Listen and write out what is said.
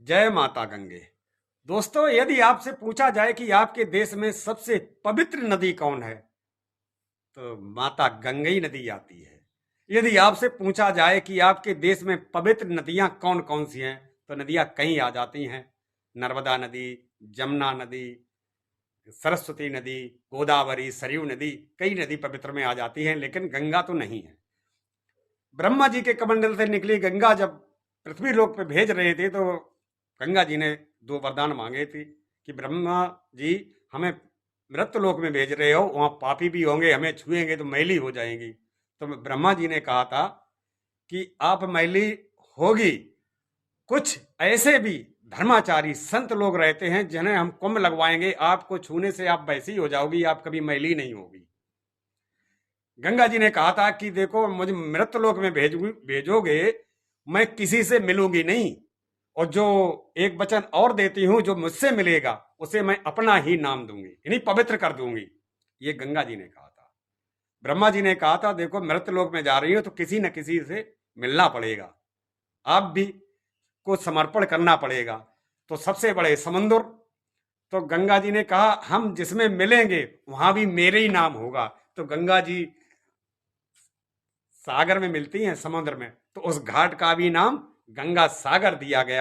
जय माता गंगे। दोस्तों, यदि आपसे पूछा जाए कि आपके देश में सबसे पवित्र नदी कौन है, तो माता गंगे नदी आती है। यदि आपसे पूछा जाए कि आपके देश में पवित्र नदियां कौन कौन सी हैं, तो नदियां कई आ जाती हैं। नर्मदा नदी, जमुना नदी, सरस्वती नदी, गोदावरी, सरयू नदी, कई नदी पवित्र में आ जाती हैं, लेकिन गंगा तो नहीं है। ब्रह्मा जी के कमंडल से निकली गंगा जब पृथ्वी लोक पे भेज रहे थे, तो गंगा जी ने दो वरदान मांगे थे कि ब्रह्मा जी, हमें मृत्यु लोक में भेज रहे हो, वहां पापी भी होंगे, हमें छुएंगे तो मैली हो जाएंगी। तो ब्रह्मा जी ने कहा था कि आप मैली होगी, कुछ ऐसे भी धर्माचारी संत लोग रहते हैं जिन्हें हम कुंभ लगवाएंगे, आपको छूने से आप वैसी हो जाओगी, आप कभी मैली नहीं होगी। गंगा जी ने कहा था कि देखो, मुझे मृत्यलोक में भेजोगे, मैं किसी से मिलूंगी नहीं, और जो एक वचन और देती हूं, जो मुझसे मिलेगा उसे मैं अपना ही नाम दूंगी, यानी पवित्र कर दूंगी। ये गंगा जी ने कहा था। ब्रह्मा जी ने कहा था देखो, मृत्यलोक में जा रही हो तो किसी न किसी से मिलना पड़ेगा, आप भी को समर्पण करना पड़ेगा। तो सबसे बड़े समुद्र, तो गंगा जी ने कहा हम जिसमें मिलेंगे वहां भी मेरे ही नाम होगा। तो गंगा जी सागर में मिलती हैं, समुद्र में, तो उस घाट का भी नाम गंगा सागर दिया गया